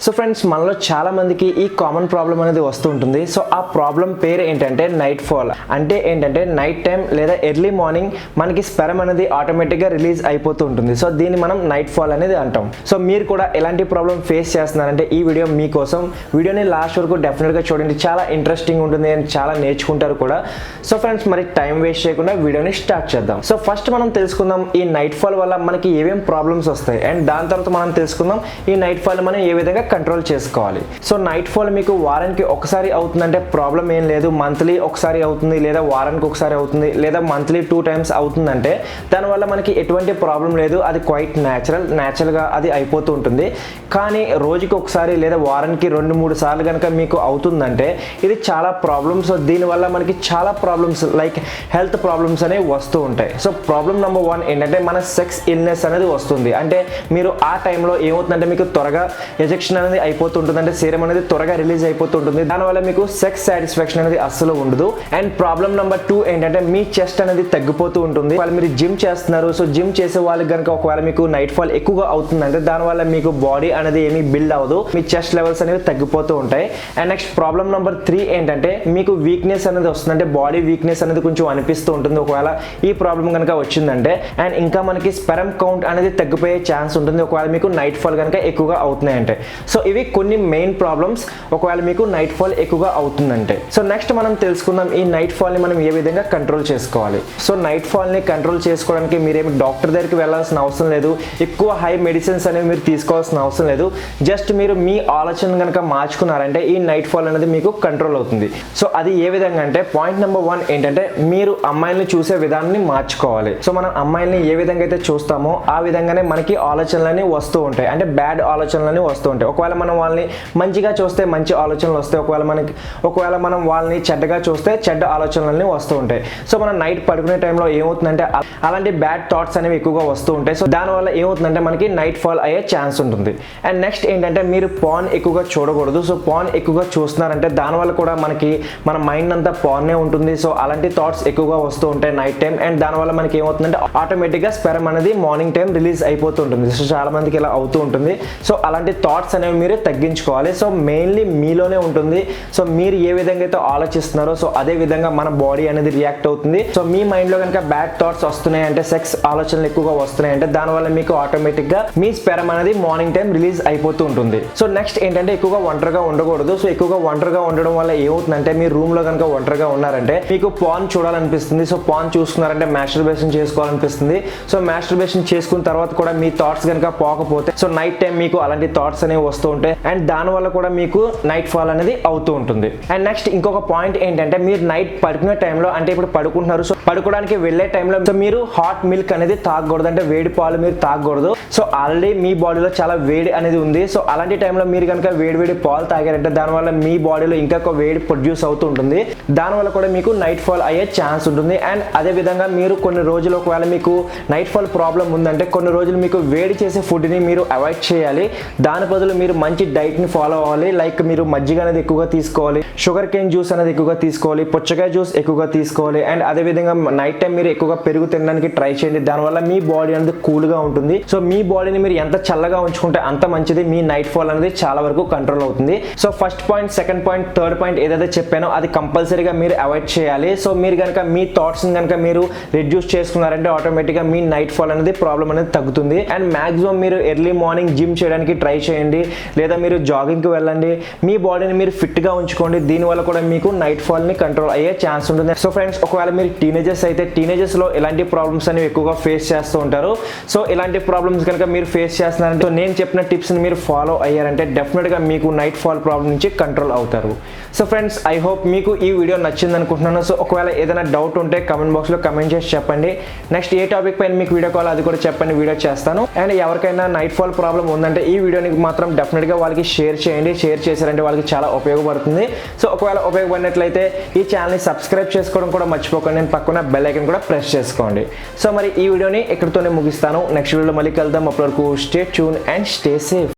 So friends, మనలో చాలా మందికి ఈ కామన్ ప్రాబ్లం అనేది వస్తూ ఉంటుంది. సో ఆ ప్రాబ్లం పేరు ఏంటంటే నైట్ ఫాల్. అంటే ఏంటంటే నైట్ టైం లేదా ఎర్లీ మార్నింగ్ మనకి స్పెరమ్ అనేది ఆటోమేటిక్గా రిలీజ్ అయిపోతూ ఉంటుంది. సో దీన్ని మనం నైట్ ఫాల్ అనేది అంటాం. సో మీరు కూడా ఎలాంటి ప్రాబ్లం ఫేస్ చేస్తున్నారంటే ఈ వీడియో మీకోసం. వీడియోని లాస్ట్ వరకు డెఫినెట్గా చూడండి, చాలా ఇంట్రెస్టింగ్ ఉంటుంది అండ్ చాలా నేర్చుకుంటారు కూడా. సో ఫ్రెండ్స్, మరి టైం వేస్ట్ చేయకుండా వీడియోని స్టార్ట్ చేద్దాం. సో ఫస్ట్ మనం తెలుసుకుందాం ఈ నైట్ ఫాల్ వల్ల మనకి ఏమేం ప్రాబ్లమ్స్ వస్తాయి, అండ్ దాని తర్వాత మనం తెలుసుకుందాం ఈ నైట్ ఫాల్ మనం ఏ విధంగా కంట్రోల్ చేసుకోవాలి. సో నైట్ ఫాల్ మీకు వారానికి ఒకసారి అవుతుందంటే ప్రాబ్లం ఏం లేదు. మంత్లీ ఒకసారి అవుతుంది, లేదా వారానికి ఒకసారి అవుతుంది, లేదా మంత్లీ 2 times అవుతుందంటే దానివల్ల మనకి ఎటువంటి ప్రాబ్లం లేదు. అది క్వైట్ న్యాచురల్గా అది అయిపోతూ ఉంటుంది. కానీ రోజుకి ఒకసారి లేదా వారానికి 2-3 సార్లు కనుక మీకు అవుతుందంటే ఇది చాలా ప్రాబ్లమ్స్. సో దీనివల్ల మనకి చాలా ప్రాబ్లమ్స్ లైక్ హెల్త్ ప్రాబ్లమ్స్ అనేవి వస్తూ ఉంటాయి. సో ప్రాబ్లం నెంబర్ 1 ఏంటంటే మన సెక్స్ ఇల్నెస్ అనేది వస్తుంది. అంటే మీరు ఆ టైంలో ఏమవుతుందంటే మీకు త్వరగా ఎజెక్షన్ అనేది అయిపోతుంటుంది, అంటే సీరం అనేది త్వరగా రిలీజ్ అయిపోతుంటుంది. దానివల్ల మీకు సెక్స్ సాటిస్ఫాక్షన్ అనేది అస్సలు ఉండదు. అండ్ ప్రాబ్లం నెంబర్ 2 ఏంటంటే మీ చెస్ట్ అనేది తగ్గిపోతూ ఉంటుంది. వాళ్ళు మీరు జిమ్ చేస్తున్నారు, సో జిమ్ చేసే వాళ్ళకి కనుక ఒకవేళ మీకు నైట్ ఫాల్ ఎక్కువగా అవుతుందంటే దానివల్ల మీకు బాడీ అనేది ఏమీ బిల్డ్ అవ్వదు, మీ చెస్ట్ లెవెల్స్ అనేవి తగ్గిపోతూ ఉంటాయి. అండ్ నెక్స్ట్ ప్రాబ్లం నెంబర్ 3 ఏంటంటే మీకు వీక్నెస్ అనేది వస్తుంది, అంటే బాడీ వీక్నెస్ అనేది కొంచెం అనిపిస్తూ ఉంటుంది ఒకవేళ ఈ ప్రాబ్లం కనుక వచ్చిందంటే. అండ్ ఇంకా మనకి స్పెరమ్ కౌంట్ అనేది తగ్గిపోయే ఛాన్స్ ఉంటుంది ఒకవేళ మీకు నైట్ ఫాల్ కనుక ఎక్కువగా అవుతున్నాయంటే. సో ఇవి కొన్ని మెయిన్ ప్రాబ్లమ్స్ ఒకవేళ మీకు నైట్ ఫాల్ ఎక్కువగా అవుతుందంటే. సో నెక్స్ట్ మనం తెలుసుకుందాం ఈ నైట్ ఫాల్ని మనం ఏ విధంగా కంట్రోల్ చేసుకోవాలి. సో నైట్ ఫాల్ని కంట్రోల్ చేసుకోవడానికి మీరేమి డాక్టర్ దగ్గరికి వెళ్ళాల్సిన అవసరం లేదు, ఎక్కువ హై మెడిసిన్స్ అనేవి మీరు తీసుకోవాల్సిన అవసరం లేదు. జస్ట్ మీరు మీ ఆలోచన కనుక మార్చుకున్నారంటే ఈ నైట్ ఫాల్ అనేది మీకు కంట్రోల్ అవుతుంది. సో అది ఏ విధంగా అంటే పాయింట్ నెంబర్ 1 ఏంటంటే మీరు అమ్మాయిల్ని చూసే విధానాన్ని మార్చుకోవాలి. సో మనం అమ్మాయిల్ని ఏ విధంగా అయితే చూస్తామో ఆ విధంగానే మనకి ఆలోచనలన్నీ వస్తూ ఉంటాయి, అంటే బ్యాడ్ ఆలోచనలన్నీ వస్తూ ఉంటాయి. ఒకవేళ మనం వాళ్ళని మంచిగా చూస్తే మంచి ఆలోచనలు వస్తాయి, ఒకవేళ మనం వాళ్ళని చెడ్డగా చూస్తే చెడ్డ ఆలోచనలన్నీ వస్తూ ఉంటాయి. సో మనం నైట్ పడుకునే టైంలో ఏమవుతుందంటే అలాంటి బ్యాడ్ థాట్స్ అనేవి ఎక్కువగా వస్తూ ఉంటాయి. సో దానివల్ల ఏమవుతుందంటే మనకి నైట్ ఫాల్ అయ్యే ఛాన్స్ ఉంటుంది. అండ్ నెక్స్ట్ ఏంటంటే మీరు పాన్ ఎక్కువగా చూడకూడదు. సో పాన్ ఎక్కువగా చూస్తున్నారంటే దానివల్ల కూడా మన మైండ్ అంతా పాన్నే ఉంటుంది. సో అలాంటి థాట్స్ ఎక్కువగా వస్తూ ఉంటాయి నైట్ టైం. అండ్ దానివల్ల మనకి ఏమవుతుందంటే ఆటోమేటిక్గా స్పెరమ్ అనేది మార్నింగ్ టైం రిలీజ్ అయిపోతుంటుంది. సో చాలా మందికి ఇలా అవుతూ ఉంటుంది. సో అలాంటి థాట్స్ అనేవి మీరు తగ్గించుకోవాలి. సో మెయిన్లీ మీలోనే ఉంటుంది. సో మీరు ఏ విధంగా అయితే ఆలోచిస్తున్నారో సో అదే విధంగా మన బాడీ అనేది రియాక్ట్ అవుతుంది. సో మీ మైండ్లో కనుక బ్యాడ్ థాట్స్ వస్తున్నాయి అంటే, సెక్స్ ఆలోచనలు ఎక్కువగా వస్తున్నాయి అంటే దానివల్ల మీకు ఆటోమేటిక్గా మీ స్పెరమ్ అనేది మార్నింగ్ టైం రిలీజ్ అయిపోతూ ఉంటుంది. సో నెక్స్ట్ ఏంటంటే ఎక్కువగా ఒంటరిగా ఉండకూడదు. సో ఎక్కువగా ఒంటరిగా ఉండడం వల్ల ఏమవుతుందంటే మీ రూమ్ లో కనుక ఒంటరిగా ఉన్నారంటే మీకు పాన్ చూడాలనిపిస్తుంది. సో పాన్ చూస్తున్నారంటే మాస్టర్బేషన్ చేసుకోవాలనిపిస్తుంది. సో మాస్టర్బేషన్ చేసుకున్న తర్వాత కూడా మీ థాట్స్ కనుక పోకపోతే సో నైట్ టైం మీకు అలాంటి థాట్స్ అనేవి వస్తూ ఉంటాయి. అండ్ దానివల్ల కూడా మీకు నైట్ ఫాల్ అనేది అవుతూ ఉంటుంది. అండ్ నెక్స్ట్ ఇంకొక పాయింట్ ఏంటంటే మీరు నైట్ పడుకునే టైంలో, అంటే ఇప్పుడు పడుకుంటున్నారు, సో పడుకోవడానికి వెళ్ళే టైంలో సో మీరు హాట్ మిల్క్ అనేది తాగకూడదు, అంటే వేడి పాలు మీరు తాగకూడదు. సో ఆల్రెడీ మీ బాడీలో చాలా వేడి అనేది ఉంది. సో అలాంటి టైంలో మీరు కనుక వేడి పాలు తాగారంటే దానివల్ల మీ బాడీలో ఇంకా వేడి ప్రొడ్యూస్ అవుతూ ఉంటుంది. దానివల్ల కూడా మీకు నైట్ ఫాల్ అయ్యే ఛాన్స్ ఉంటుంది. అండ్ అదే విధంగా మీరు కొన్ని రోజులు ఒకవేళ మీకు నైట్ ఫాల్ ప్రాబ్లం ఉందంటే కొన్ని రోజులు మీకు వేడి చేసే ఫుడ్ని మీరు అవాయిడ్ చేయాలి. దాని బదులు మీరు మంచి డైట్ని ఫాలో అవ్వాలి. లైక్ మీరు మజ్జిగ అనేది ఎక్కువగా తీసుకోవాలి, షుగర్ కేన్ జ్యూస్ అనేది ఎక్కువగా తీసుకోవాలి, పుచ్చకాయ జ్యూస్ ఎక్కువగా తీసుకోవాలి. అండ్ అదే విధంగా నైట్ టైం మీరు ఎక్కువగా పెరుగు తినడానికి ట్రై చేయండి. దానివల్ల మీ బాడీ అనేది కూల్గా ఉంటుంది. సో మీ బాడీని మీరు ఎంత చల్లగా ఉంచుకుంటే అంత మంచిది. మీ నైట్ ఫాల్ అనేది చాలా వరకు కంట్రోల్ అవుతుంది. So first point, second point, third point ఏదైతే చెప్పానో అది కంపల్సరీగా మీరు అవాయిడ్ చేయాలి. సో మీరు కనుక మీ థాట్స్ని కనుక మీరు రిడ్యూస్ చేసుకున్నారంటే ఆటోమేటిక్గా మీ నైట్ ఫాల్ అనేది ప్రాబ్లం అనేది తగ్గుతుంది. అండ్ మాక్సిమం మీరు ఎర్లీ మార్నింగ్ జిమ్ చేయడానికి ట్రై చేయండి, లేదా మీరు జాగింగ్కి వెళ్ళండి. మీ బాడీని మీరు ఫిట్గా ఉంచుకోండి. దీనివల్ల కూడా మీకు నైట్ ఫాల్ని కంట్రోల్ అయ్యే ఛాన్స్ ఉంటుంది. సో ఫ్రెండ్స్, ఒకవేళ మీరు టీనేజర్స్ అయితే టీనేజర్స్లో ఇలాంటి ప్రాబ్లమ్స్ అనేవి ఎక్కువగా ఫేస్ చేస్తూ ఉంటారు. సో ఇలాంటి ప్రాబ్లమ్స్ కనుక మీరు ఫేస్ చేస్తున్నారంటే సో నేను చెప్పిన టిప్స్ని మీరు ఫాలో అయ్యారంటే డెఫినెట్గా మీకు నైట్ ఫాల్ ప్రాబ్లం నుంచి కంట్రోల్ అవుతారు. సో ఫ్రెండ్స్, ఐ హోప్ మీకు ఈ వీడియో నచ్చింది అనుకుంటున్నాను. సో ఒకవేళ ఏదైనా డౌట్ ఉంటే కమెంట్ బాక్స్లో కమెంట్ చేసి చెప్పండి. నెక్స్ట్ ఏ టాపిక్ పైన మీకు వీడియో కాల్ అది కూడా చెప్పండి, వీడియో చేస్తాను. అండ్ ఎవరికైనా నైట్ ఫాల్ ప్రాబ్లం ఉందంటే ఈ వీడియోని మాత్రం డెఫినెట్గా వాళ్ళకి షేర్ చేయండి. షేర్ చేశారంటే వాళ్ళకి చాలా ఉపయోగపడుతుంది. సో ఒకవేళ ఉపయోగపడినట్లయితే ఈ ఛానల్ని సబ్స్క్రైబ్ చేసుకోవడం కూడా మర్చిపోకండి. నేను పక్కన బెల్ ఐకాన్ కూడా ప్రెస్ చేసుకోండి. సో మరి ఈ వీడియోని ఇక్కడితోనే ముగిస్తాను. నెక్స్ట్ వీడియోలో మళ్ళీ కలుద్దాం. అప్పటి వరకు stay tune and stay safe.